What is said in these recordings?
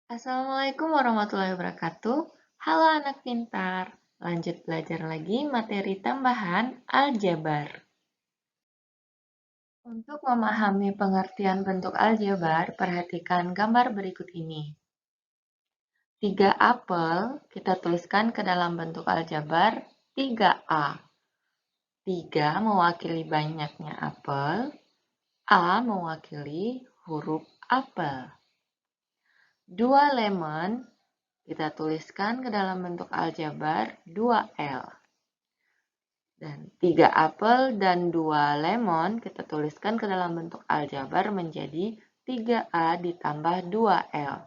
Assalamualaikum warahmatullahi wabarakatuh. Halo anak pintar. Lanjut belajar lagi materi tambahan aljabar. Untuk memahami pengertian bentuk aljabar, perhatikan gambar berikut ini. 3 apel kita tuliskan ke dalam bentuk aljabar 3A. 3 mewakili banyaknya apel, A mewakili huruf apel. 2 lemon kita tuliskan ke dalam bentuk aljabar 2L. Dan 3 apel dan 2 lemon kita tuliskan ke dalam bentuk aljabar menjadi 3A ditambah 2L.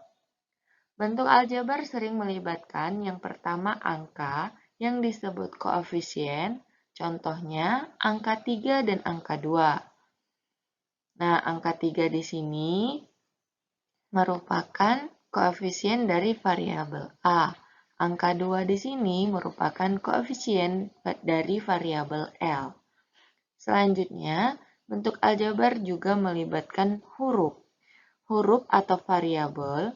Bentuk aljabar sering melibatkan yang pertama angka yang disebut koefisien, contohnya angka 3 dan angka 2. Nah, angka 3 di sini merupakan koefisien dari variabel A. Angka 2 di sini merupakan koefisien dari variabel L. Selanjutnya, bentuk aljabar juga melibatkan huruf. Huruf atau variabel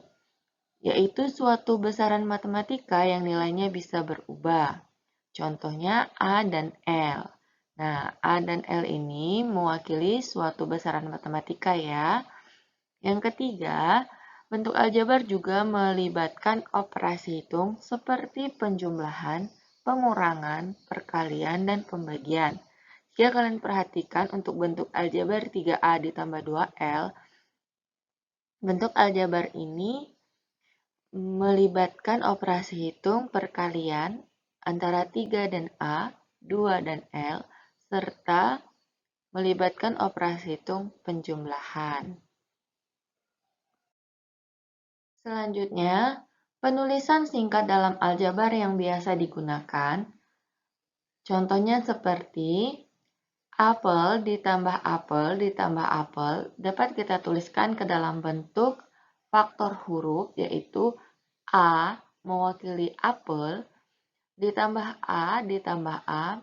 yaitu suatu besaran matematika yang nilainya bisa berubah. Contohnya A dan L. Nah, A dan L ini mewakili suatu besaran matematika ya. Yang ketiga, bentuk aljabar juga melibatkan operasi hitung seperti penjumlahan, pengurangan, perkalian, dan pembagian. Jika kalian perhatikan untuk bentuk aljabar 3A ditambah 2L, bentuk aljabar ini melibatkan operasi hitung perkalian antara 3 dan A, 2 dan L, serta melibatkan operasi hitung penjumlahan. Selanjutnya, penulisan singkat dalam aljabar yang biasa digunakan, contohnya seperti apel ditambah apel ditambah apel dapat kita tuliskan ke dalam bentuk faktor huruf yaitu A mewakili apel ditambah A ditambah A.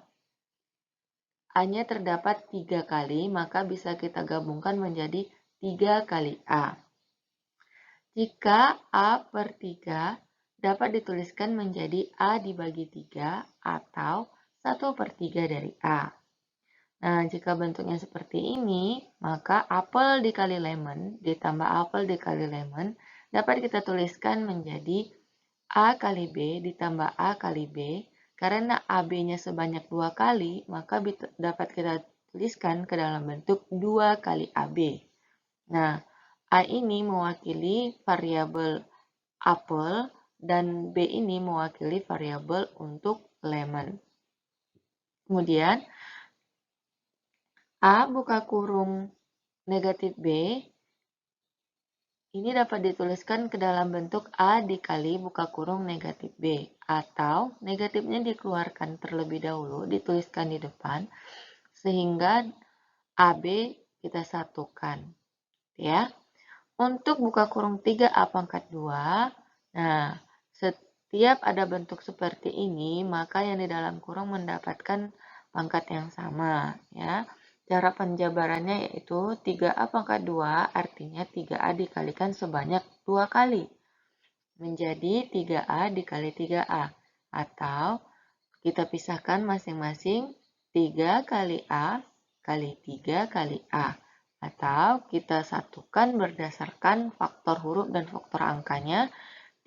A-nya terdapat 3 kali, maka bisa kita gabungkan menjadi 3 kali A. Jika A per 3 dapat dituliskan menjadi A dibagi 3 atau 1 per 3 dari A. Nah, jika bentuknya seperti ini, maka apel dikali lemon ditambah apel dikali lemon dapat kita tuliskan menjadi A kali B ditambah A kali B. Karena AB-nya sebanyak 2 kali, maka dapat kita tuliskan ke dalam bentuk 2 kali AB. Nah, A ini mewakili variabel apel dan B ini mewakili variabel untuk lemon. Kemudian, A buka kurung negatif B ini dapat dituliskan ke dalam bentuk A dikali buka kurung negatif B. Atau negatifnya dikeluarkan terlebih dahulu, dituliskan di depan, sehingga AB kita satukan. Ya. Untuk buka kurung 3A pangkat 2, nah, setiap ada bentuk seperti ini, maka yang di dalam kurung mendapatkan pangkat yang sama. Ya. Cara penjabarannya yaitu 3A pangkat 2 artinya 3A dikalikan sebanyak 2 kali. Menjadi 3A dikali 3A. Atau kita pisahkan masing-masing 3 kali A kali 3 kali A. Atau kita satukan berdasarkan faktor huruf dan faktor angkanya.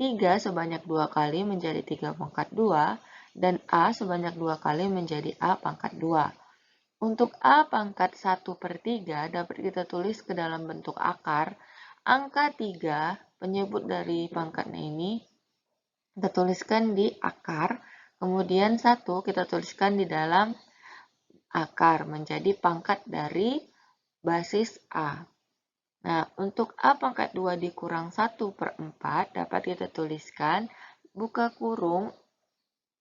3 sebanyak 2 kali menjadi 3 pangkat 2. Dan A sebanyak 2 kali menjadi A pangkat 2. Untuk A pangkat 1 per 3 dapat kita tulis ke dalam bentuk akar. Angka 3 penyebut dari pangkatnya ini kita tuliskan di akar. Kemudian 1 kita tuliskan di dalam akar menjadi pangkat dari basis A. Nah, untuk A pangkat 2 dikurang 1 per 4 dapat kita tuliskan buka kurung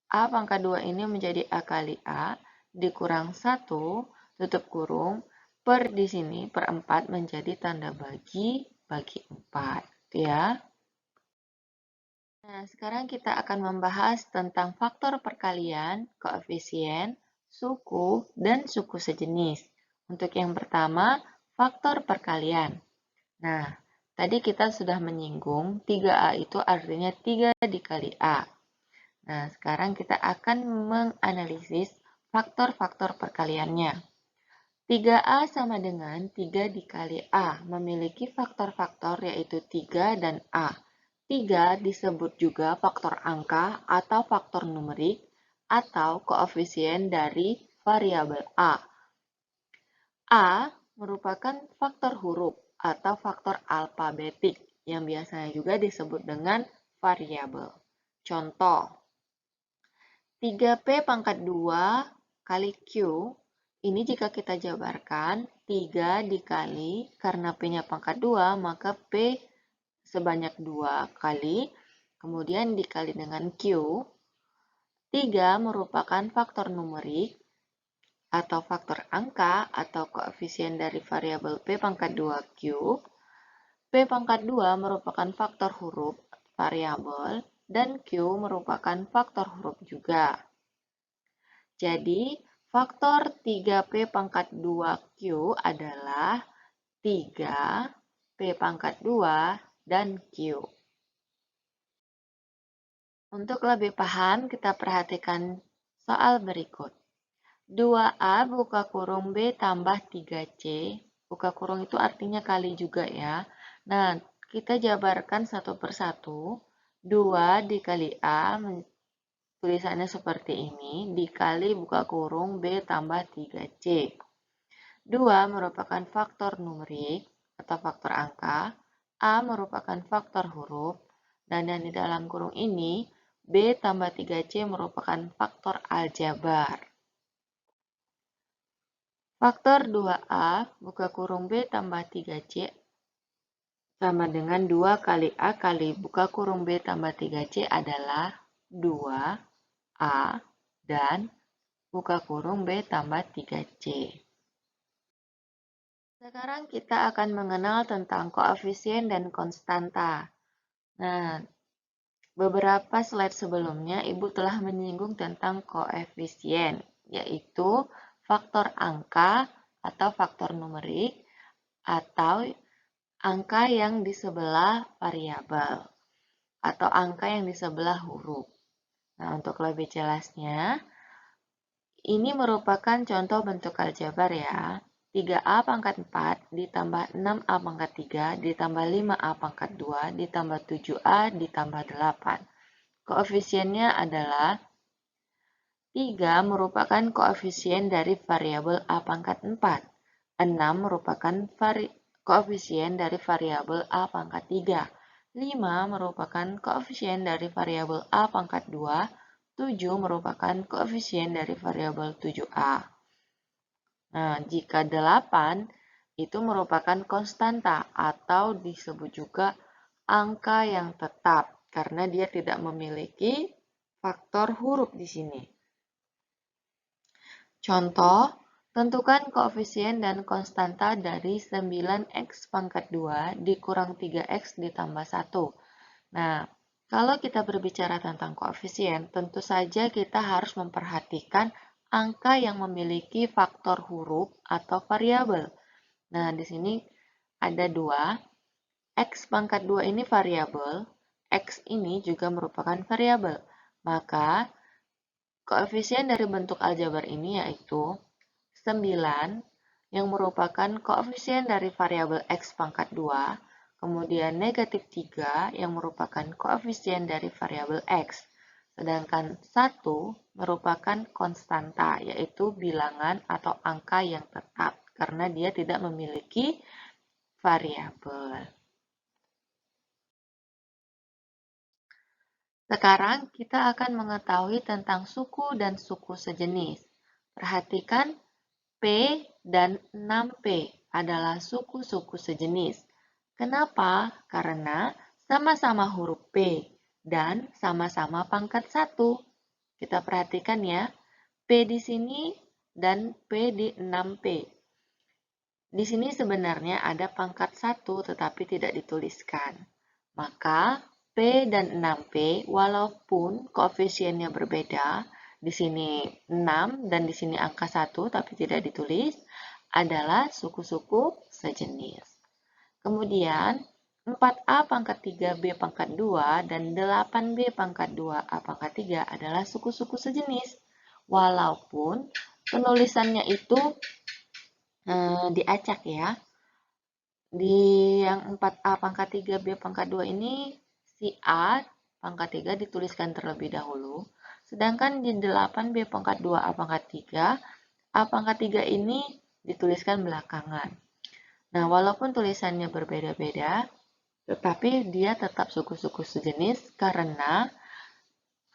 A pangkat 2 ini menjadi A kali A dikurang 1 tutup kurung per di sini per 4 menjadi tanda bagi 4 ya. Nah, sekarang kita akan membahas tentang faktor perkalian, koefisien, suku, dan suku sejenis. Untuk yang pertama, faktor perkalian. Nah, tadi kita sudah menyinggung 3A itu artinya 3 dikali A. Nah, sekarang kita akan menganalisis faktor-faktor perkaliannya. 3A sama dengan 3 dikali A, memiliki faktor-faktor yaitu 3 dan A. 3 disebut juga faktor angka atau faktor numerik atau koefisien dari variabel A. A merupakan faktor huruf atau faktor alfabetik yang biasanya juga disebut dengan variabel. Contoh, 3P pangkat 2 kali Q, ini jika kita jabarkan 3 dikali, karena P-nya pangkat 2, maka P sebanyak 2 kali, kemudian dikali dengan Q. 3 merupakan faktor numerik atau faktor angka atau koefisien dari variabel P pangkat 2 Q. P pangkat 2 merupakan faktor huruf variabel dan Q merupakan faktor huruf juga. Jadi, faktor 3P pangkat 2Q adalah 3P pangkat 2 dan Q. Untuk lebih paham, kita perhatikan soal berikut. 2A buka kurung B tambah 3C. Buka kurung itu artinya kali juga ya. Nah, kita jabarkan satu persatu. 2 dikali A, tulisannya seperti ini, dikali buka kurung B tambah 3C. 2 merupakan faktor numerik atau faktor angka, A merupakan faktor huruf, dan yang di dalam kurung ini, B tambah 3C merupakan faktor aljabar. Faktor 2A buka kurung B tambah 3C sama dengan 2 kali A kali buka kurung B tambah 3C adalah 2A dan buka kurung B tambah 3C. Sekarang kita akan mengenal tentang koefisien dan konstanta. Nah, beberapa slide sebelumnya Ibu telah menyinggung tentang koefisien, yaitu faktor angka atau faktor numerik atau angka yang di sebelah variabel atau angka yang di sebelah huruf. Nah, untuk lebih jelasnya, ini merupakan contoh bentuk aljabar ya. 3A pangkat 4 ditambah 6A pangkat 3 ditambah 5A pangkat 2 ditambah 7A ditambah 8. Koefisiennya adalah 3 merupakan koefisien dari variabel A pangkat 4. 6 merupakan koefisien dari variabel A pangkat 3. 5 merupakan koefisien dari variabel A pangkat 2. 7 merupakan koefisien dari variabel 7A. Nah, jika 8 itu merupakan konstanta atau disebut juga angka yang tetap karena dia tidak memiliki faktor huruf di sini. Contoh, tentukan koefisien dan konstanta dari 9x pangkat 2 dikurang 3x ditambah 1. Nah, kalau kita berbicara tentang koefisien, tentu saja kita harus memperhatikan angka yang memiliki faktor huruf atau variabel. Nah, di sini ada 2. X pangkat 2 ini variabel, X ini juga merupakan variabel. Maka, koefisien dari bentuk aljabar ini yaitu 9 yang merupakan koefisien dari variabel X pangkat 2, kemudian negatif 3 yang merupakan koefisien dari variabel X. Sedangkan 1 merupakan konstanta, yaitu bilangan atau angka yang tetap, karena dia tidak memiliki variabel. Sekarang kita akan mengetahui tentang suku dan suku sejenis. Perhatikan P dan 6P adalah suku-suku sejenis. Kenapa? Karena sama-sama huruf P dan sama-sama pangkat 1. Kita perhatikan ya, P di sini dan P di 6P. Di sini sebenarnya ada pangkat 1 tetapi tidak dituliskan. Maka P dan 6P walaupun koefisiennya berbeda, di sini 6 dan di sini angka 1 tapi tidak ditulis, adalah suku-suku sejenis. Kemudian 4A pangkat 3B pangkat 2 dan 8B pangkat 2A pangkat 3 adalah suku-suku sejenis. Walaupun penulisannya itu diacak ya. Di yang 4A pangkat 3B pangkat 2 ini, si A pangkat 3 dituliskan terlebih dahulu. Sedangkan di 8B pangkat 2A pangkat 3, A pangkat 3 ini dituliskan belakangan. Nah, walaupun tulisannya berbeda-beda, tetapi dia tetap suku-suku sejenis karena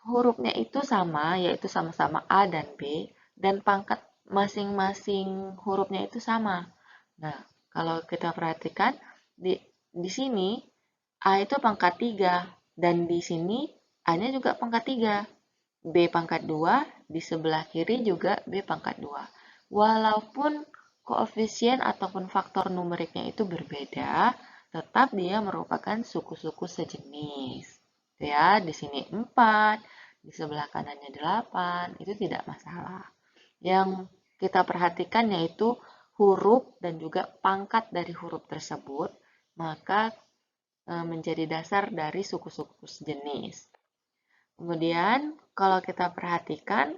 hurufnya itu sama, yaitu sama-sama A dan B, dan pangkat masing-masing hurufnya itu sama. Nah, kalau kita perhatikan, di sini A itu pangkat 3, dan di sini A-nya juga pangkat 3. B pangkat 2, di sebelah kiri juga B pangkat 2. Walaupun koefisien ataupun faktor numeriknya itu berbeda, tetap dia merupakan suku-suku sejenis. Ya, di sini 4, di sebelah kanannya 8, itu tidak masalah. Yang kita perhatikan yaitu huruf dan juga pangkat dari huruf tersebut, maka menjadi dasar dari suku-suku sejenis. Kemudian, kalau kita perhatikan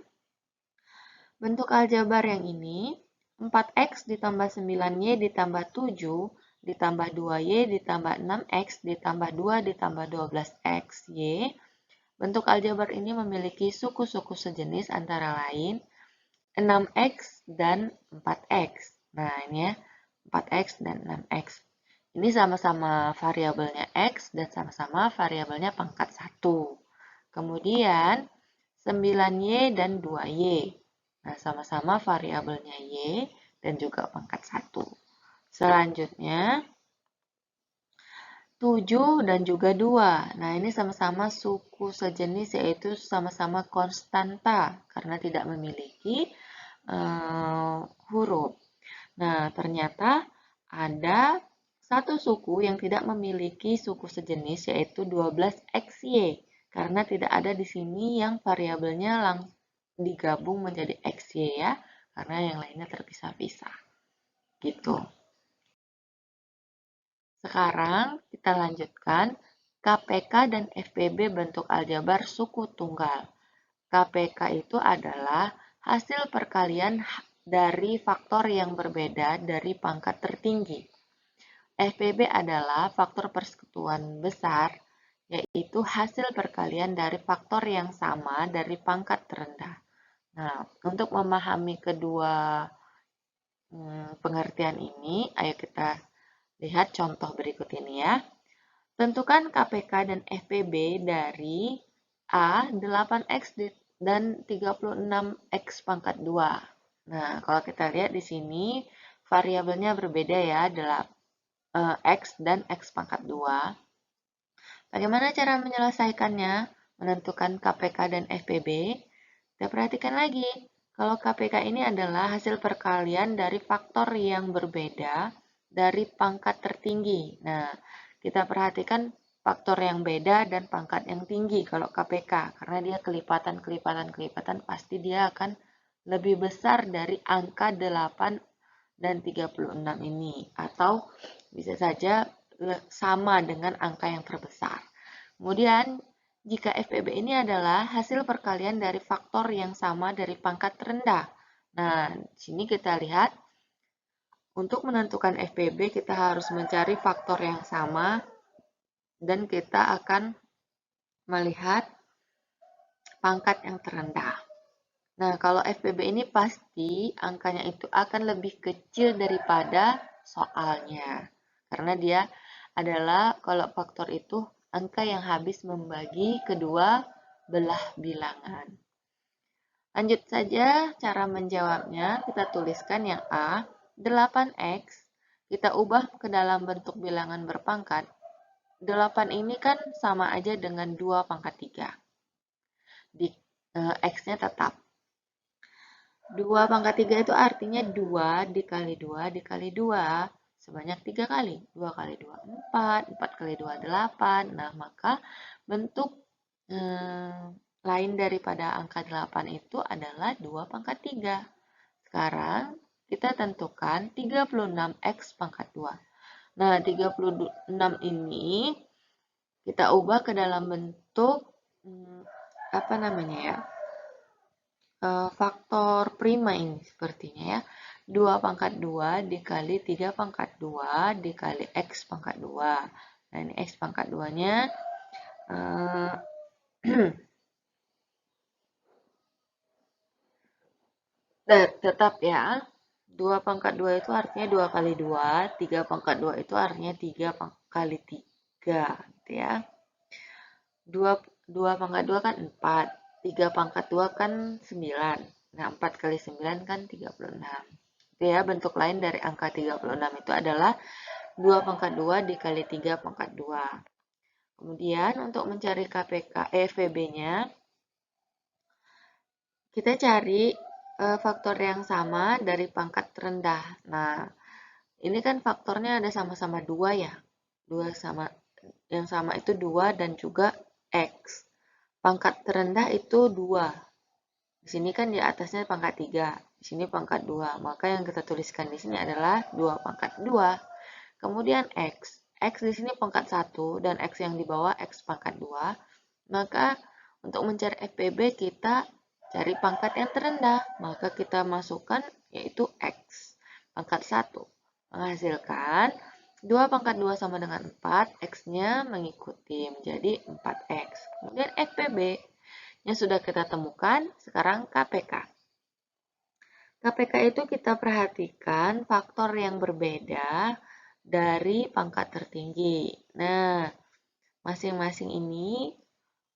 bentuk aljabar yang ini, 4x ditambah 9y ditambah 7 ditambah 2y ditambah 6x ditambah 2 ditambah 12x y. Bentuk aljabar ini memiliki suku-suku sejenis antara lain 6x dan 4x. Nah, ini ya, 4x dan 6x. Ini sama-sama variabelnya x dan sama-sama variabelnya pangkat 1. Kemudian 9y dan 2y. Nah, sama-sama variabelnya y dan juga pangkat 1. Selanjutnya 7 dan juga 2. Nah, ini sama-sama suku sejenis yaitu sama-sama konstanta karena tidak memiliki huruf. Nah, ternyata ada satu suku yang tidak memiliki suku sejenis yaitu 12xy karena tidak ada di sini yang variabelnya langsung digabung menjadi xy ya, karena yang lainnya terpisah-pisah. Gitu. Sekarang kita lanjutkan KPK dan FPB bentuk aljabar suku tunggal. KPK itu adalah hasil perkalian dari faktor yang berbeda dari pangkat tertinggi. FPB adalah faktor persekutuan besar, yaitu hasil perkalian dari faktor yang sama dari pangkat terendah. Nah, untuk memahami kedua pengertian ini, ayo kita lihat contoh berikut ini ya. Tentukan KPK dan FPB dari A 8x dan 36x pangkat 2. Nah, kalau kita lihat di sini variabelnya berbeda ya, x dan x pangkat 2. Bagaimana cara menyelesaikannya? Menentukan KPK dan FPB. Kita perhatikan lagi, kalau KPK ini adalah hasil perkalian dari faktor yang berbeda dari pangkat tertinggi. Nah, kita perhatikan faktor yang beda dan pangkat yang tinggi kalau KPK, karena dia kelipatan pasti dia akan lebih besar dari angka 8 dan 36 ini, atau bisa saja sama dengan angka yang terbesar. Kemudian, jika FPB ini adalah hasil perkalian dari faktor yang sama dari pangkat terendah. Nah, di sini kita lihat, untuk menentukan FPB kita harus mencari faktor yang sama dan kita akan melihat pangkat yang terendah. Nah, kalau FPB ini pasti angkanya itu akan lebih kecil daripada soalnya. Karena dia adalah, kalau faktor itu angka yang habis membagi kedua belah bilangan. Lanjut saja cara menjawabnya, kita tuliskan yang A, 8x, kita ubah ke dalam bentuk bilangan berpangkat. 8 ini kan sama aja dengan 2 pangkat 3. X-nya tetap. 2 pangkat 3 itu artinya 2 dikali 2 dikali 2 sebanyak 3 kali. 2 kali 2, 4. 4 kali 2, 8. Nah, maka bentuk lain daripada angka 8 itu adalah 2 pangkat 3. Sekarang kita tentukan 36x pangkat 2. Nah, 36 ini kita ubah ke dalam bentuk apa namanya ya? Faktor prima ini sepertinya ya. 2 pangkat 2 dikali 3 pangkat 2 dikali X pangkat 2. Nah, ini X pangkat 2-nya tetap ya. 2 pangkat 2 itu artinya 2 kali 2, 3 pangkat 2 itu artinya 3 kali 3, gitu ya. 2 pangkat 2 kan 4, 3 pangkat 2 kan 9. Nah, 4 kali 9 kan 36. Itu ya, bentuk lain dari angka 36 itu adalah 2 pangkat 2 dikali 3 pangkat 2. Kemudian untuk mencari VB-nya, kita cari faktor yang sama dari pangkat rendah. Nah, ini kan faktornya ada sama-sama 2 ya. Yang sama itu 2 dan juga X. Pangkat terendah itu 2. Di sini kan di atasnya pangkat 3. Di sini pangkat 2. Maka yang kita tuliskan di sini adalah 2 pangkat 2. Kemudian X. X di sini pangkat 1 dan X yang di bawah X pangkat 2. Maka untuk mencari FPB kita cari pangkat yang terendah. Maka kita masukkan yaitu X. Pangkat 1. Menghasilkan 2 pangkat 2 sama dengan 4. X-nya mengikuti menjadi 4X. Kemudian FPB yang sudah kita temukan, sekarang KPK. KPK itu kita perhatikan faktor yang berbeda dari pangkat tertinggi. Nah, masing-masing ini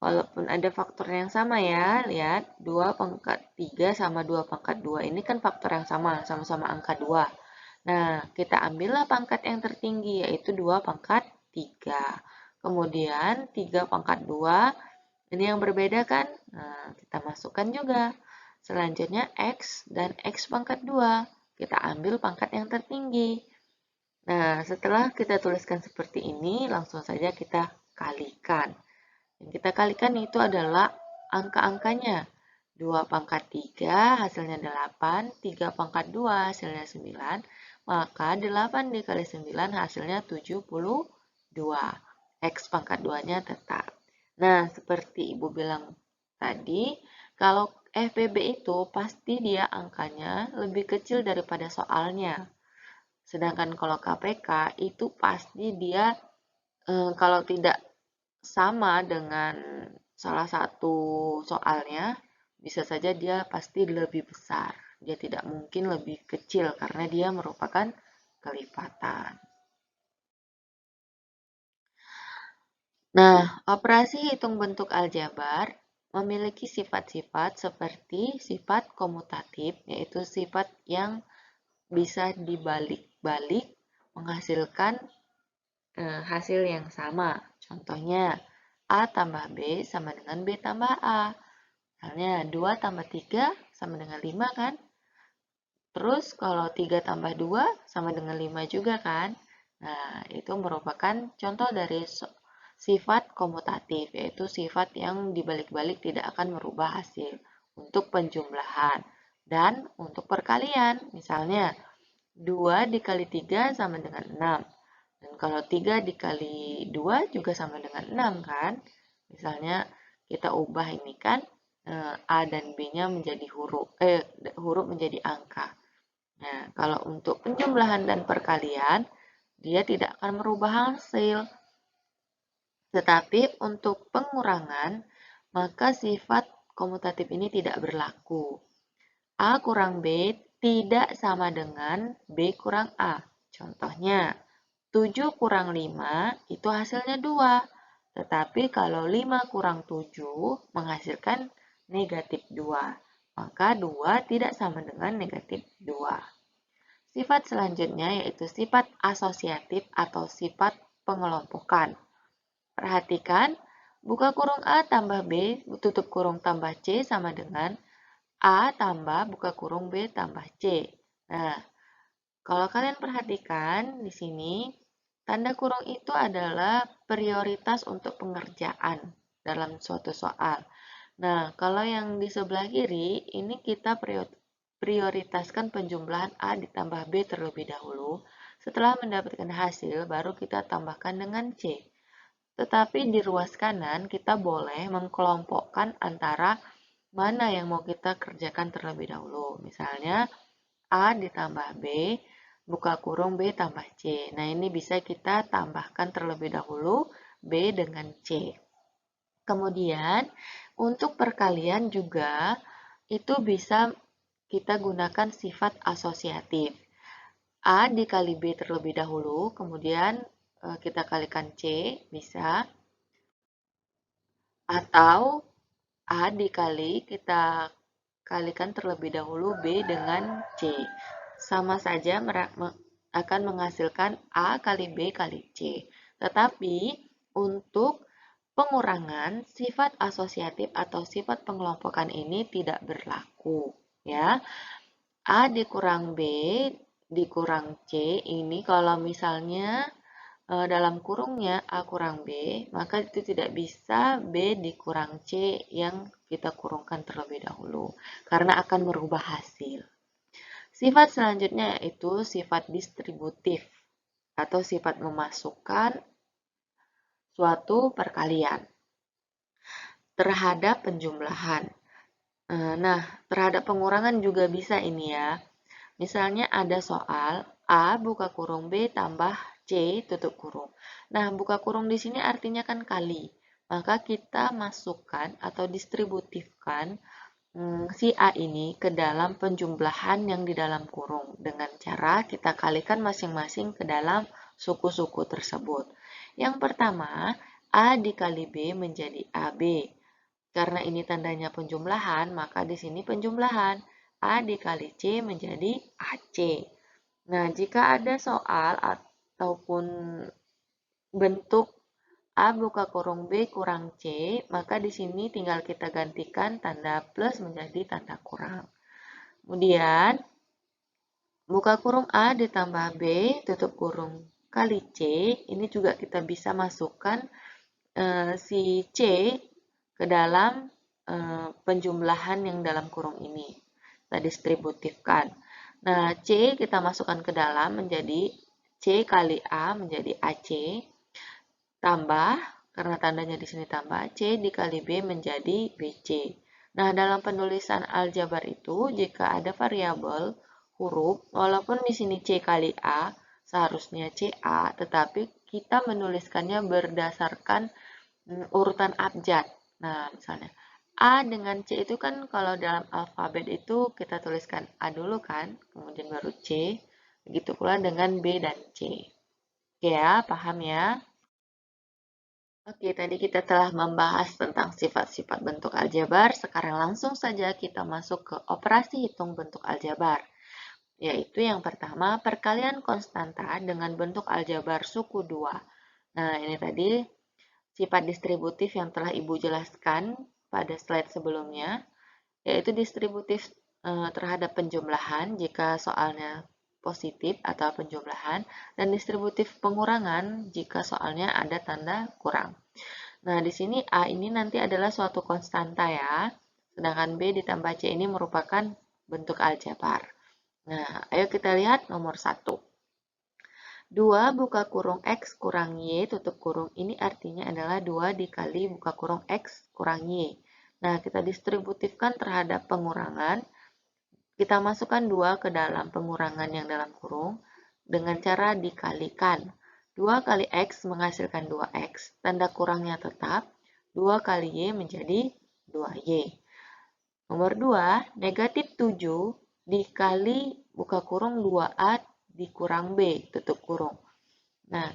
walaupun ada faktor yang sama ya, lihat 2 pangkat 3 sama 2 pangkat 2 ini kan faktor yang sama, sama-sama angka 2. Nah, kita ambillah pangkat yang tertinggi yaitu 2 pangkat 3. Kemudian 3 pangkat 2 ini yang berbeda kan? Nah, kita masukkan juga. Selanjutnya X dan X pangkat 2. Kita ambil pangkat yang tertinggi. Nah, setelah kita tuliskan seperti ini, langsung saja kita kalikan. Yang kita kalikan itu adalah angka-angkanya. 2 pangkat 3 hasilnya 8, 3 pangkat 2 hasilnya 9, maka 8 dikali 9 hasilnya 72. X pangkat 2-nya tetap. Nah, seperti Ibu bilang tadi, kalau FPB itu pasti dia angkanya lebih kecil daripada soalnya. Sedangkan kalau KPK itu pasti dia kalau tidak sama dengan salah satu soalnya, bisa saja dia pasti lebih besar. Dia tidak mungkin lebih kecil karena dia merupakan kelipatan. Nah, operasi hitung bentuk aljabar memiliki sifat-sifat seperti sifat komutatif, yaitu sifat yang bisa dibalik-balik menghasilkan hasil yang sama. Contohnya, A tambah B sama dengan B tambah A. Misalnya 2 tambah 3 sama dengan 5 kan? Terus kalau 3 tambah 2 sama dengan 5 juga kan? Nah, itu merupakan contoh dari sifat komutatif, yaitu sifat yang dibalik-balik tidak akan merubah hasil untuk penjumlahan. Dan untuk perkalian, misalnya 2 dikali 3 sama dengan 6. Dan kalau 3 dikali 2 juga sama dengan 6 kan? Misalnya kita ubah ini kan A dan B-nya menjadi huruf menjadi angka. Nah, kalau untuk penjumlahan dan perkalian, dia tidak akan merubah hasil. Tetapi untuk pengurangan, maka sifat komutatif ini tidak berlaku. A kurang B tidak sama dengan B kurang A. Contohnya, 7 kurang 5 itu hasilnya 2. Tetapi kalau 5 kurang 7 menghasilkan negatif 2. Maka 2 tidak sama dengan negatif 2. Sifat selanjutnya yaitu sifat asosiatif atau sifat pengelompokan. Perhatikan, buka kurung A tambah B, tutup kurung tambah C sama dengan A tambah buka kurung B tambah C. Nah, kalau kalian perhatikan di sini, tanda kurung itu adalah prioritas untuk pengerjaan dalam suatu soal. Nah, kalau yang di sebelah kiri, ini kita prioritaskan penjumlahan A ditambah B terlebih dahulu. Setelah mendapatkan hasil, baru kita tambahkan dengan C. Tetapi di ruas kanan, kita boleh mengkelompokkan antara mana yang mau kita kerjakan terlebih dahulu. Misalnya, A ditambah B, buka kurung B tambah C. Nah, ini bisa kita tambahkan terlebih dahulu B dengan C. Kemudian, untuk perkalian juga, itu bisa kita gunakan sifat asosiatif. A dikali B terlebih dahulu, kemudian kita kalikan C, bisa. Atau A dikali kita kalikan terlebih dahulu B dengan C. Sama saja akan menghasilkan A kali B kali C. Tetapi untuk pengurangan, sifat asosiatif atau sifat pengelompokan ini tidak berlaku. Ya, A dikurang B dikurang C ini kalau misalnya dalam kurungnya A kurang B, maka itu tidak bisa B dikurang C yang kita kurungkan terlebih dahulu, karena akan merubah hasil. Sifat selanjutnya yaitu sifat distributif, atau sifat memasukkan suatu perkalian terhadap penjumlahan. Nah, terhadap pengurangan juga bisa ini ya. Misalnya ada soal A buka kurung B tambah C tutup kurung. Nah, buka kurung di sini artinya kan kali. Maka kita masukkan atau distributifkan si A ini ke dalam penjumlahan yang di dalam kurung. Dengan cara kita kalikan masing-masing ke dalam suku-suku tersebut. Yang pertama, A dikali B menjadi AB. Karena ini tandanya penjumlahan, maka di sini penjumlahan. A dikali C menjadi AC. Nah, jika ada soal ataupun bentuk A buka kurung B kurang C, maka di sini tinggal kita gantikan tanda plus menjadi tanda kurang. Kemudian, buka kurung A ditambah B tutup kurung kali C, ini juga kita bisa masukkan si C ke dalam penjumlahan yang dalam kurung ini. Kita distributifkan. Nah, C kita masukkan ke dalam menjadi C kali A menjadi AC, tambah, karena tandanya di sini tambah, C dikali B menjadi BC. Nah, dalam penulisan aljabar itu, jika ada variabel huruf, walaupun di sini C kali A, seharusnya CA, tetapi kita menuliskannya berdasarkan urutan abjad. Nah, misalnya A dengan C itu kan kalau dalam alfabet itu kita tuliskan A dulu kan, kemudian baru C. Begitu pula dengan B dan C. Oke ya, paham ya? Oke, tadi kita telah membahas tentang sifat-sifat bentuk aljabar. Sekarang langsung saja kita masuk ke operasi hitung bentuk aljabar. Yaitu yang pertama, perkalian konstanta dengan bentuk aljabar suku 2. Nah, ini tadi sifat distributif yang telah Ibu jelaskan pada slide sebelumnya, yaitu distributif terhadap penjumlahan jika soalnya positif atau penjumlahan, dan distributif pengurangan jika soalnya ada tanda kurang. Nah, di sini A ini nanti adalah suatu konstanta ya, sedangkan B ditambah C ini merupakan bentuk aljabar. Nah, ayo kita lihat nomor 1. 2 buka kurung X kurang Y tutup kurung. Ini artinya adalah 2 dikali buka kurung X kurang Y. Nah, kita distributifkan terhadap pengurangan. Kita masukkan 2 ke dalam pengurangan yang dalam kurung dengan cara dikalikan. 2 kali X menghasilkan 2X. Tanda kurangnya tetap. 2 kali Y menjadi 2Y. Nomor 2, negatif 7 dikali buka kurung 2A dikurang B, tutup kurung. Nah,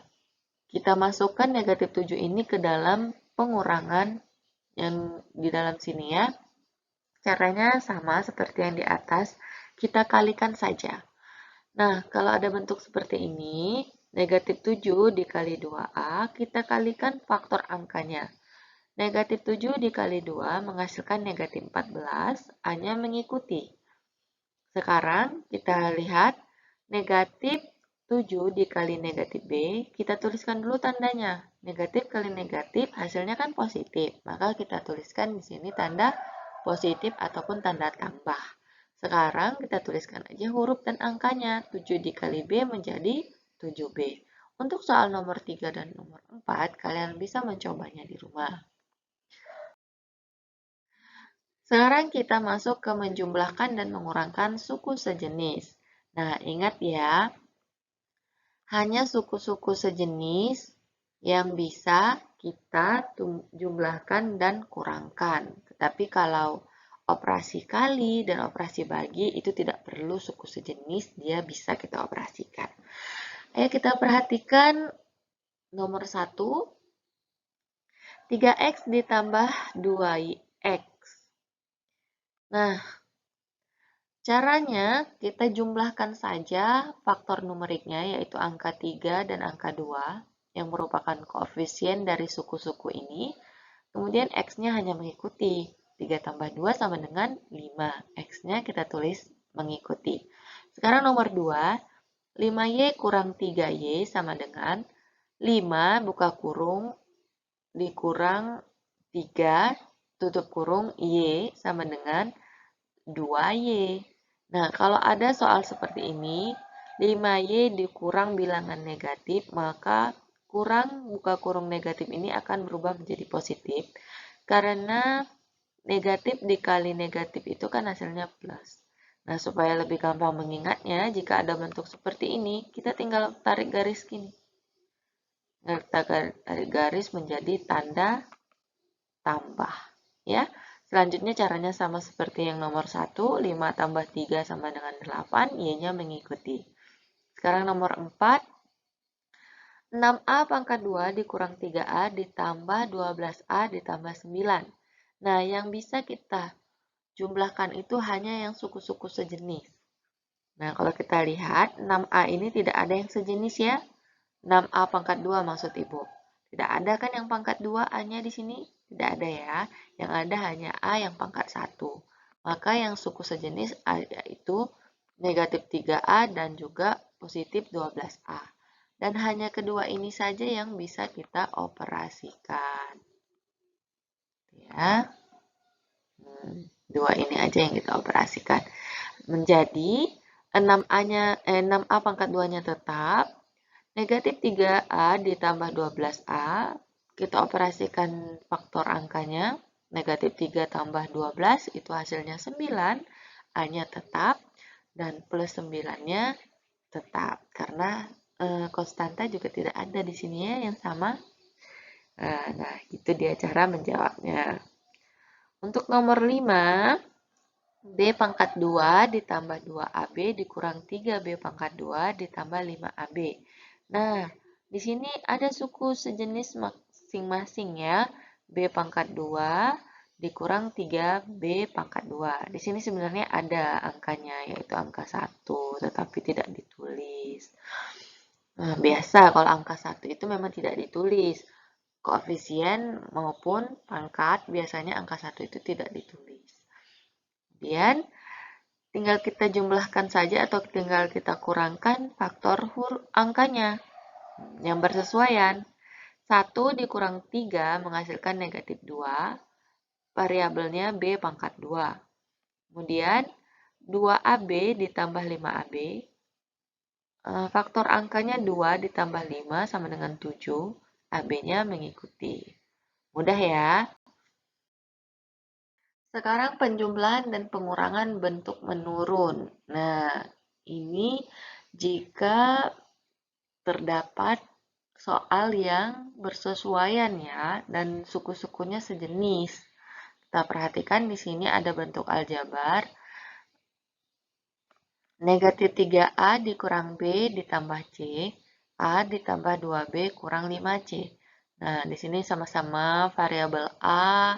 kita masukkan negatif 7 ini ke dalam pengurangan yang di dalam sini ya. Caranya sama seperti yang di atas, kita kalikan saja. Nah, kalau ada bentuk seperti ini, negatif 7 dikali 2A, kita kalikan faktor angkanya. Negatif 7 dikali 2 menghasilkan negatif 14, A-nya mengikuti. Sekarang kita lihat negatif 7 dikali negatif B, kita tuliskan dulu tandanya. Negatif kali negatif, hasilnya kan positif. Maka kita tuliskan di sini tanda positif ataupun tanda tambah. Sekarang kita tuliskan aja huruf dan angkanya. 7 dikali B menjadi 7B. Untuk soal nomor 3 dan nomor 4, kalian bisa mencobanya di rumah. Sekarang kita masuk ke menjumlahkan dan mengurangkan suku sejenis. Nah, ingat ya, hanya suku-suku sejenis yang bisa kita jumlahkan dan kurangkan. Tetapi kalau operasi kali dan operasi bagi itu tidak perlu suku sejenis, dia bisa kita operasikan. Ayo kita perhatikan nomor 1, 3x ditambah 2x. Nah, caranya kita jumlahkan saja faktor numeriknya, yaitu angka 3 dan angka 2, yang merupakan koefisien dari suku-suku ini. Kemudian x-nya hanya mengikuti. 3 tambah 2 sama dengan 5. X-nya kita tulis mengikuti. Sekarang nomor 2, 5y kurang 3y sama dengan 5 buka kurung dikurang 3 tutup kurung y sama dengan 2y. Nah, kalau ada soal seperti ini, 5y dikurang bilangan negatif, maka kurang buka kurung negatif ini akan berubah menjadi positif. Karena negatif dikali negatif itu kan hasilnya plus. Nah, supaya lebih gampang mengingatnya, jika ada bentuk seperti ini, kita tinggal tarik garis gini. Kita tarik garis menjadi tanda tambah. Ya. Selanjutnya caranya sama seperti yang nomor 1, 5 tambah 3 sama dengan 8, y-nya mengikuti. Sekarang nomor 4, 6a pangkat 2 dikurang 3a ditambah 12a ditambah 9. Nah, yang bisa kita jumlahkan itu hanya yang suku-suku sejenis. Nah, kalau kita lihat, 6a ini tidak ada yang sejenis ya. 6a pangkat 2 maksud Ibu. Tidak ada kan yang pangkat 2 A-nya di sini? Tidak ada ya. Yang ada hanya A yang pangkat 1. Maka yang suku sejenis yaitu negatif 3A dan juga positif 12A. Dan hanya kedua ini saja yang bisa kita operasikan. Ya. Dua ini aja yang kita operasikan. Menjadi 6A pangkat 2-nya tetap. Negatif 3A ditambah 12A, kita operasikan faktor angkanya, negatif 3 tambah 12, itu hasilnya 9, A-nya tetap, dan plus 9-nya tetap, karena konstanta juga tidak ada di sini ya, yang sama. Nah, itu dia cara menjawabnya. Untuk nomor 5, B pangkat 2 ditambah 2AB dikurang 3B pangkat 2 ditambah 5AB. Nah, di sini ada suku sejenis masing-masing ya. B pangkat 2 dikurang 3B pangkat 2. Di sini sebenarnya ada angkanya, yaitu angka 1, tetapi tidak ditulis. Nah, biasa kalau angka 1 itu memang tidak ditulis. Koefisien maupun pangkat, biasanya angka 1 itu tidak ditulis. Kemudian, tinggal kita jumlahkan saja atau tinggal kita kurangkan faktor angkanya yang bersesuaian. 1 dikurang 3 menghasilkan negatif 2, variabelnya B pangkat 2. Kemudian 2AB ditambah 5AB, faktor angkanya 2 ditambah 5 sama dengan 7, AB-nya mengikuti. Mudah ya. Sekarang penjumlahan dan pengurangan bentuk menurun. Nah, ini jika terdapat soal yang bersesuaian ya, dan suku-sukunya sejenis. Kita perhatikan di sini ada bentuk aljabar. Negatif 3A dikurang B ditambah C, A ditambah 2B kurang 5C. Nah, di sini sama-sama variabel A,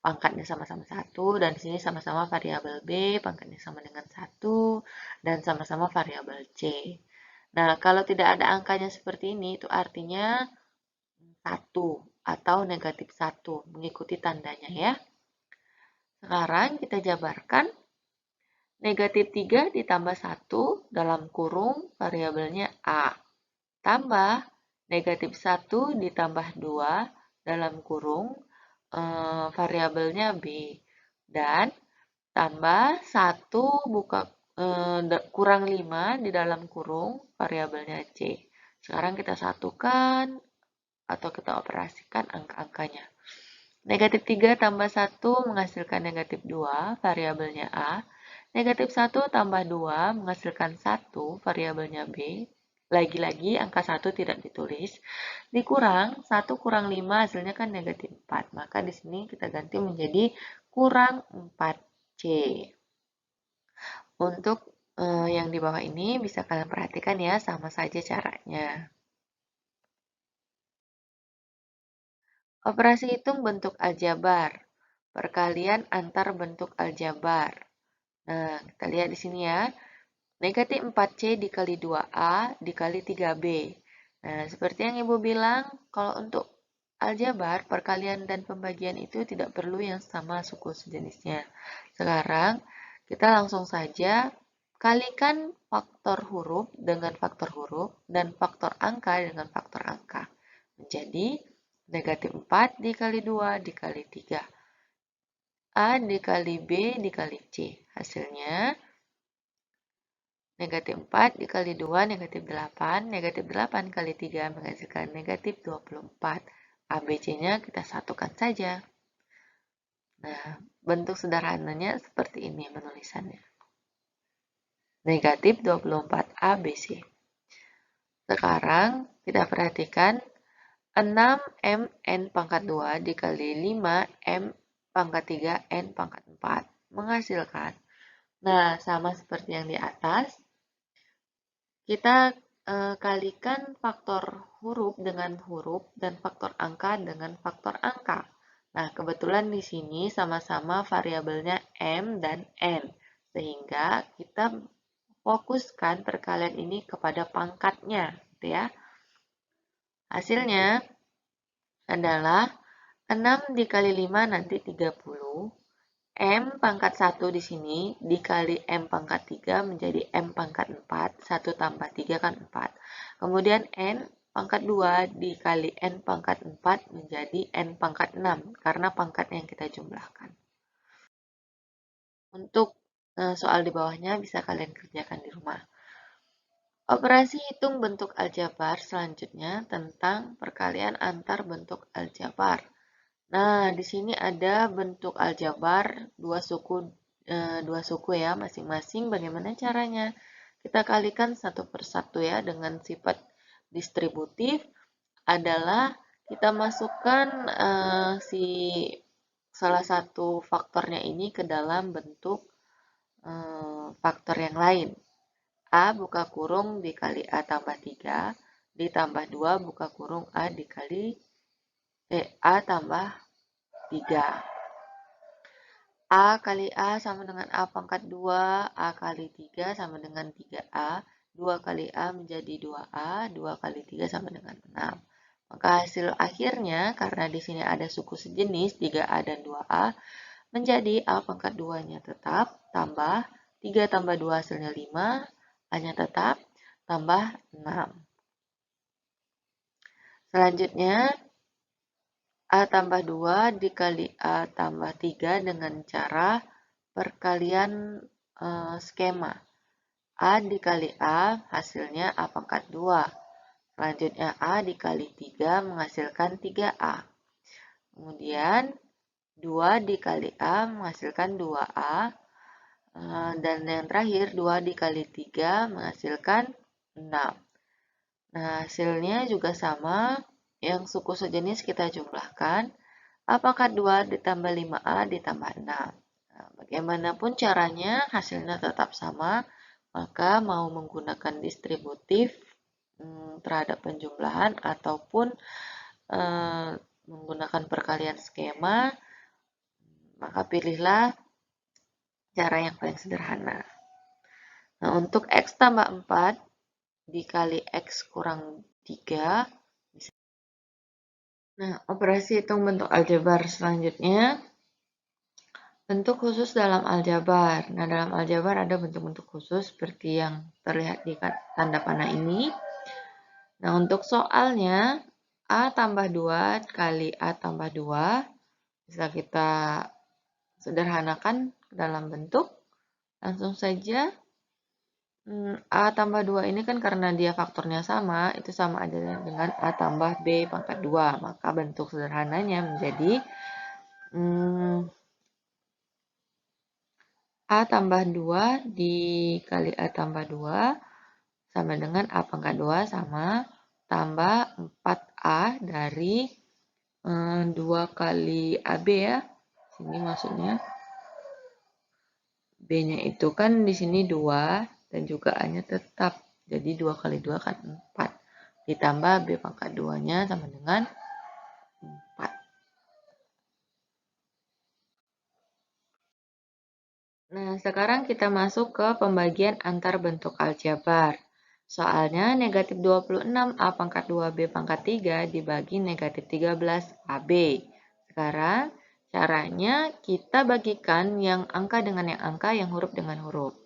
pangkatnya sama-sama 1, dan di sini sama-sama variabel B, pangkatnya sama dengan 1, dan sama-sama variabel C. Nah, kalau tidak ada angkanya seperti ini, itu artinya 1 atau negatif 1, mengikuti tandanya ya. Sekarang kita jabarkan. Negatif 3 ditambah 1 dalam kurung variabelnya A. Tambah negatif 1 ditambah 2 dalam kurung variabelnya B. Dan tambah 1 kurang 5 di dalam kurung variabelnya C. Sekarang kita satukan atau kita operasikan angka-angkanya. Negatif 3 tambah 1 menghasilkan negatif 2, variabelnya A. Negatif 1 tambah 2 menghasilkan 1, variabelnya B. Lagi-lagi angka 1 tidak ditulis. Dikurang 1 kurang 5 hasilnya kan negatif 4. Maka di sini kita ganti menjadi kurang 4C. Untuk yang di bawah ini bisa kalian perhatikan ya, sama saja caranya. Operasi hitung bentuk aljabar. Perkalian antar bentuk aljabar. Nah, kita lihat di sini ya. Negatif 4C dikali 2A dikali 3B. Nah, seperti yang Ibu bilang, kalau untuk aljabar, perkalian dan pembagian itu tidak perlu yang sama suku sejenisnya. Sekarang, kita langsung saja kalikan faktor huruf dengan faktor huruf dan faktor angka dengan faktor angka. Menjadi negatif 4 dikali 2 dikali 3. A dikali B dikali C. Hasilnya negatif 4 dikali 2 negatif 8. Negatif 8 kali 3 menghasilkan negatif 24. ABC-nya kita satukan saja. Nah, bentuk sederhananya seperti ini penulisannya. Negatif 24 ABC. Sekarang kita perhatikan 6M N pangkat 2 dikali 5M pangkat 3 N pangkat 4 menghasilkan. Nah, sama seperti yang di atas, kita kalikan faktor huruf dengan huruf dan faktor angka dengan faktor angka. Nah, kebetulan di sini sama-sama variabelnya M dan N. Sehingga kita fokuskan perkalian ini kepada pangkatnya, gitu ya. Hasilnya adalah 6 dikali 5 nanti 30. M pangkat 1 di sini dikali M pangkat 3 menjadi M pangkat 4. 1 tambah 3 kan 4. Kemudian N pangkat 2 dikali N pangkat 4 menjadi N pangkat 6. Karena pangkat yang kita jumlahkan. Untuk soal di bawahnya bisa kalian kerjakan di rumah. Operasi hitung bentuk aljabar selanjutnya tentang perkalian antar bentuk aljabar. Nah, di sini ada bentuk aljabar dua suku ya masing-masing. Bagaimana caranya? Kita kalikan satu persatu ya dengan sifat distributif adalah kita masukkan salah satu faktornya ini ke dalam bentuk faktor yang lain. A buka kurung dikali A tambah 3 ditambah 2 buka kurung A dikali A tambah 3. A kali A sama dengan A pangkat 2, A kali 3 sama dengan 3A, 2 kali A menjadi 2A, 2 kali 3 sama dengan 6. Maka hasil akhirnya, karena di sini ada suku sejenis 3A dan 2A, menjadi A pangkat 2-nya tetap, tambah 3 tambah 2 hasilnya 5, A-nya tetap, tambah 6. Selanjutnya, A tambah 2 dikali A tambah 3 dengan cara perkalian skema. A dikali A hasilnya A pangkat 2. Selanjutnya A dikali 3 menghasilkan 3A. Kemudian 2 dikali A menghasilkan 2A. Dan yang terakhir 2 dikali 3 menghasilkan 6. Nah, hasilnya juga sama. Yang suku sejenis kita jumlahkan. A pangkat 2 ditambah 5A ditambah 6. Nah, bagaimanapun caranya hasilnya tetap sama. Maka mau menggunakan distributif terhadap penjumlahan ataupun menggunakan perkalian skema, maka pilihlah cara yang paling sederhana. Nah, untuk X tambah 4 dikali X kurang 3. Nah, operasi hitung bentuk aljabar selanjutnya. Bentuk khusus dalam aljabar. Nah, dalam aljabar ada bentuk-bentuk khusus seperti yang terlihat di tanda panah ini. Nah, untuk soalnya, A tambah 2 kali A tambah 2 bisa kita sederhanakan dalam bentuk. Langsung saja A tambah 2 ini kan karena dia faktornya sama, itu sama aja dengan A tambah B pangkat 2. Maka bentuk sederhananya menjadi A tambah 2 dikali A tambah 2 sama dengan A pangkat 2 sama tambah 4A dari 2 kali AB ya. Sini maksudnya. B-nya itu kan di sini 2 dan juga A-nya tetap. Jadi 2 kali 2 kan 4. Ditambah B pangkat 2-nya sama dengan 4. Nah, sekarang kita masuk ke pembagian antar bentuk aljabar. Soalnya negatif 26 A pangkat 2 B pangkat 3 dibagi negatif 13 AB. Sekarang caranya kita bagikan yang angka dengan yang angka, yang huruf dengan huruf.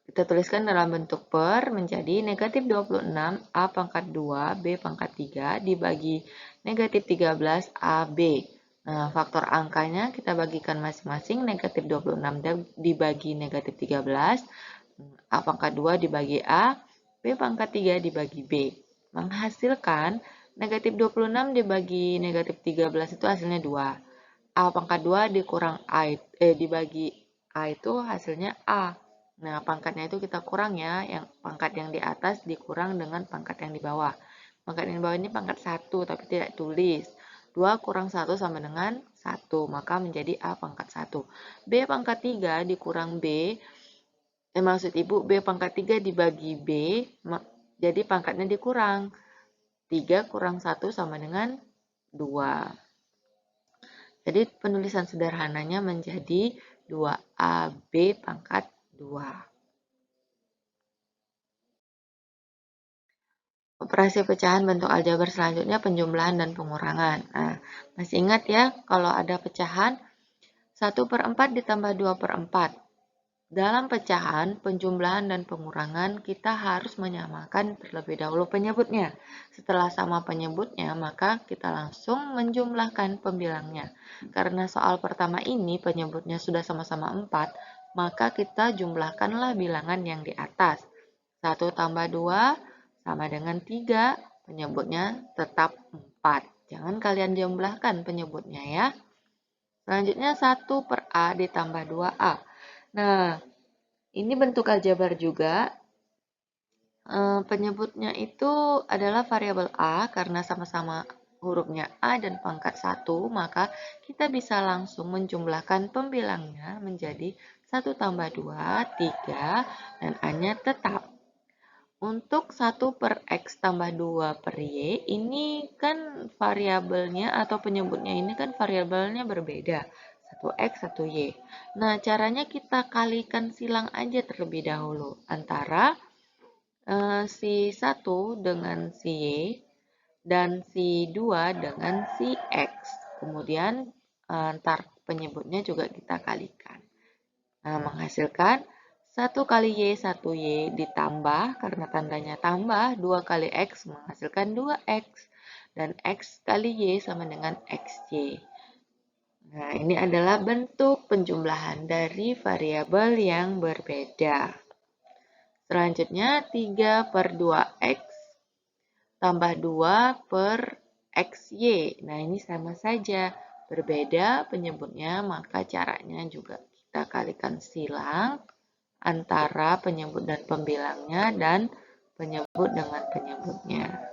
Kita tuliskan dalam bentuk per menjadi negatif 26 A pangkat 2 B pangkat 3 dibagi negatif 13 AB. Nah, faktor angkanya kita bagikan masing-masing, negatif 26 dibagi negatif 13, A pangkat 2 dibagi A, B pangkat 3 dibagi B. Menghasilkan negatif 26 dibagi negatif 13 itu hasilnya 2. A pangkat 2 dikurang A, dibagi A itu hasilnya A. Nah, pangkatnya itu kita kurang ya, yang pangkat yang di atas dikurang dengan pangkat yang di bawah. Pangkat yang di bawah ini pangkat 1, tapi tidak tulis. 2 kurang 1 sama dengan 1, maka menjadi A pangkat 1. B pangkat 3 dikurang B, maksud Ibu B pangkat 3 dibagi B, jadi pangkatnya dikurang. 3 kurang 1 sama dengan 2. Jadi penulisan sederhananya menjadi 2AB pangkat 2. Operasi pecahan bentuk aljabar selanjutnya penjumlahan dan pengurangan. Nah, masih ingat ya kalau ada pecahan 1/4 ditambah 2/4. Dalam pecahan, penjumlahan dan pengurangan kita harus menyamakan terlebih dahulu penyebutnya. Setelah sama penyebutnya, maka kita langsung menjumlahkan pembilangnya. Karena soal pertama ini penyebutnya sudah sama-sama 4, maka kita jumlahkanlah bilangan yang di atas. 1 tambah 2 sama dengan 3, penyebutnya tetap 4. Jangan kalian jumlahkan penyebutnya ya. Selanjutnya 1/A ditambah 2A. Nah, ini bentuk aljabar juga. Penyebutnya itu adalah variabel A karena sama-sama hurufnya A dan pangkat 1, maka kita bisa langsung menjumlahkan pembilangnya menjadi 1 tambah 2, 3, dan A-nya tetap. Untuk 1/X tambah 2/Y, ini kan variabelnya atau penyebutnya ini kan variabelnya berbeda. 1X, 1Y. Nah, caranya kita kalikan silang aja terlebih dahulu antara si 1 dengan si Y dan si 2 dengan si X. Kemudian antar penyebutnya juga kita kalikan. Nah, menghasilkan 1 kali Y, 1Y ditambah, karena tandanya tambah, 2 kali X menghasilkan 2X. Dan X kali Y sama dengan XY. Nah, ini adalah bentuk penjumlahan dari variabel yang berbeda. Selanjutnya 3/2X tambah 2/XY. Nah, ini sama saja. Berbeda penyebutnya, maka caranya juga kita kalikan silang antara penyebut dan pembilangnya dan penyebut dengan penyebutnya.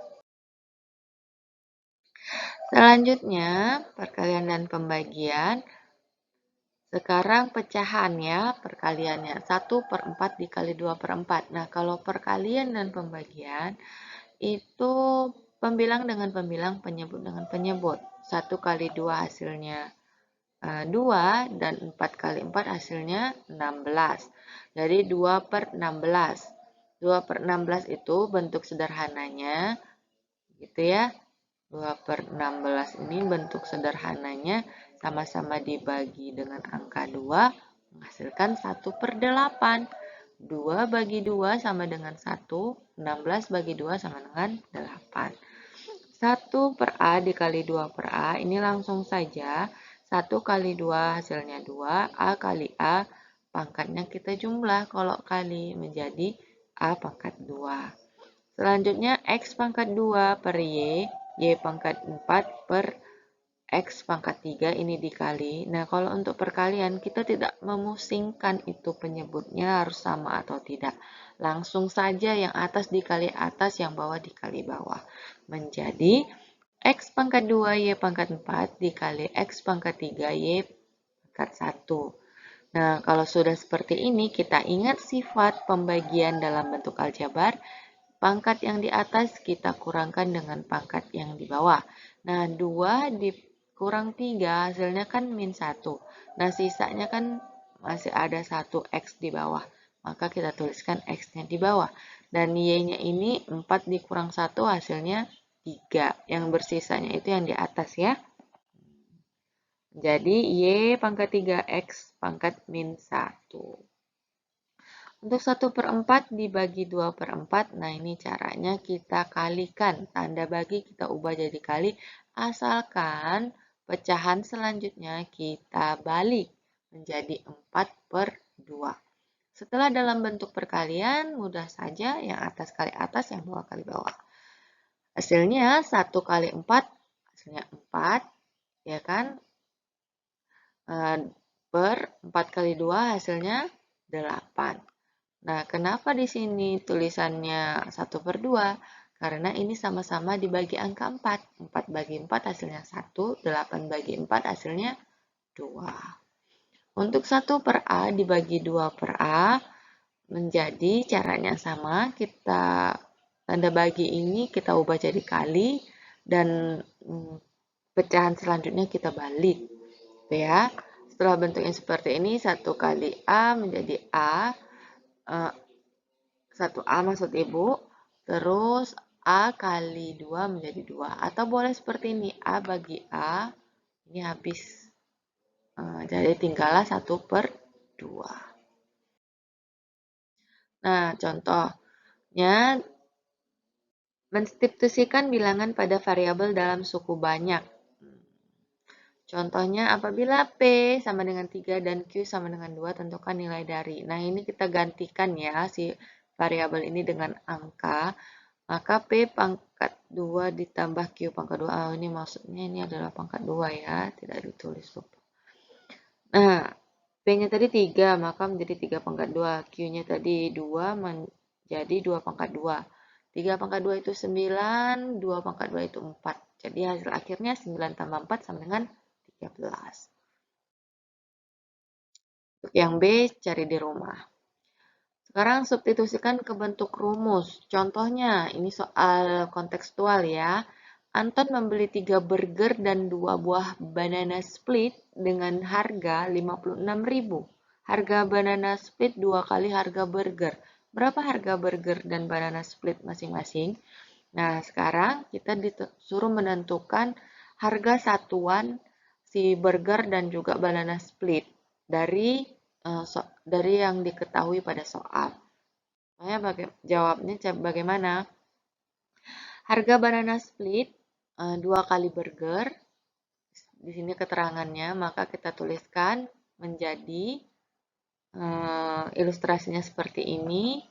Selanjutnya, perkalian dan pembagian. Sekarang pecahan ya, perkaliannya 1/4 dikali 2/4. Nah, kalau perkalian dan pembagian, itu pembilang dengan pembilang, penyebut dengan penyebut. 1 kali 2 hasilnya 2, dan 4 kali 4 hasilnya 16. Jadi 2/16. 2/16 itu bentuk sederhananya, gitu ya. 2/16 ini bentuk sederhananya sama-sama dibagi dengan angka 2, menghasilkan 1/8. 2 bagi 2 sama dengan 1, 16 bagi 2 sama dengan 8. 1/A dikali 2/A, ini langsung saja. 1 kali 2 hasilnya 2, A kali A, pangkatnya kita jumlah kalau kali menjadi A pangkat 2. Selanjutnya X pangkat 2 per Y pangkat 4 per X pangkat 3 ini dikali. Nah, kalau untuk perkalian kita tidak memusingkan itu penyebutnya harus sama atau tidak. Langsung saja yang atas dikali atas, yang bawah dikali bawah. Menjadi X pangkat 2 Y pangkat 4 dikali X pangkat 3 Y pangkat 1. Nah, kalau sudah seperti ini, kita ingat sifat pembagian dalam bentuk aljabar. Pangkat yang di atas kita kurangkan dengan pangkat yang di bawah. Nah, 2 dikurang 3 hasilnya kan min 1. Nah, sisanya kan masih ada 1 X di bawah. Maka kita tuliskan X-nya di bawah. Dan Y-nya ini 4 dikurang 1 hasilnya 3. Yang bersisanya itu yang di atas ya. Jadi Y pangkat 3X pangkat min 1. Untuk 1/4 dibagi 2/4, nah ini caranya kita kalikan. Tanda bagi kita ubah jadi kali, asalkan pecahan selanjutnya kita balik menjadi 4/2. Setelah dalam bentuk perkalian, mudah saja yang atas kali atas, yang bawah kali bawah. Hasilnya 1 kali 4, hasilnya 4, ya kan? Per 4 kali 2 hasilnya 8. Nah, kenapa di sini tulisannya 1/2? Karena ini sama-sama dibagi angka 4. 4 bagi 4 hasilnya 1, 8 bagi 4 hasilnya 2. Untuk 1/A dibagi 2/A menjadi caranya sama. Kita tanda bagi ini kita ubah jadi kali dan pecahan selanjutnya kita balik. Ya. Setelah bentuknya seperti ini, 1 kali A menjadi A. 1A maksud Ibu, terus A kali 2 menjadi 2. Atau boleh seperti ini, A bagi A, ini habis. Jadi tinggallah 1/2. Nah, contohnya, mensubstitusikan bilangan pada variabel dalam suku banyak. Contohnya, apabila P sama dengan 3 dan Q sama dengan 2, tentukan nilai dari. Nah, ini kita gantikan ya, si variabel ini dengan angka. Maka P pangkat 2 ditambah Q pangkat 2. Ini maksudnya ini adalah pangkat 2 ya, tidak ditulis lupa. Nah, P-nya tadi 3, maka menjadi 3 pangkat 2. Q-nya tadi 2 menjadi 2 pangkat 2. 3 pangkat 2 itu 9, 2 pangkat 2 itu 4. Jadi hasil akhirnya 9 tambah 4 sama dengan 13. Untuk yang B, cari di rumah. Sekarang substitusikan ke bentuk rumus. Contohnya, ini soal kontekstual ya. Anton membeli 3 burger dan 2 buah banana split dengan harga 56.000. Harga banana split 2 kali harga burger. Berapa harga burger dan banana split masing-masing? Nah, sekarang kita disuruh menentukan harga satuan si burger dan juga banana split dari yang diketahui pada soal. Jawabnya bagaimana? Harga banana split 2 kali burger. Di sini keterangannya, maka kita tuliskan menjadi ilustrasinya seperti ini.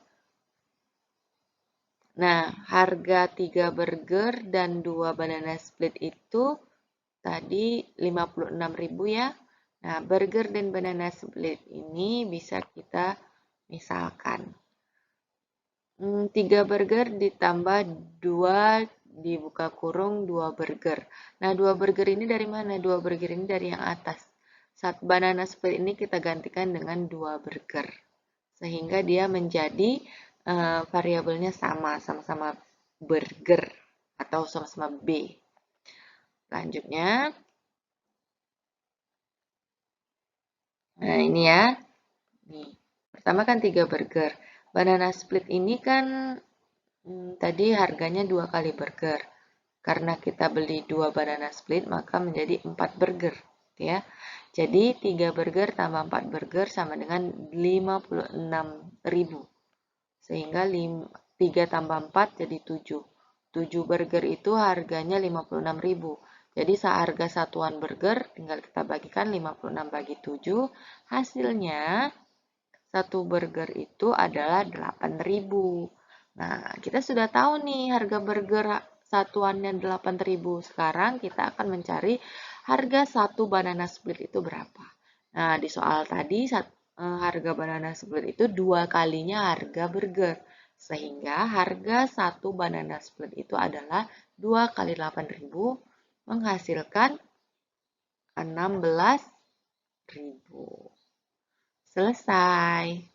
Nah, harga 3 burger dan 2 banana split itu tadi 56.000 ya. Nah, burger dan banana split ini bisa kita misalkan. 3 burger ditambah 2 dibuka kurung 2 burger. Nah, 2 burger ini dari mana? 2 burger ini dari yang atas. Saat banana split ini kita gantikan dengan 2 burger. Sehingga dia menjadi variabelnya sama-sama burger atau sama-sama B. Selanjutnya, nah ini ya. Nih, pertama kan 3 burger. Banana split ini kan tadi harganya 2 kali burger. Karena kita beli 2 banana split, maka menjadi 4 burger. Ya. Jadi 3 burger tambah 4 burger sama dengan 56.000. Sehingga 3 tambah 4 jadi 7. 7 burger itu harganya 56.000. Jadi seharga satuan burger tinggal kita bagikan 56 bagi 7. Hasilnya satu burger itu adalah 8.000. Nah, kita sudah tahu nih harga burger satuannya 8.000. Sekarang kita akan mencari harga satu banana split itu berapa. Nah, di soal tadi harga banana split itu 2 kalinya harga burger. Sehingga harga satu banana split itu adalah 2 kali 8.000 menghasilkan 16.000. Selesai.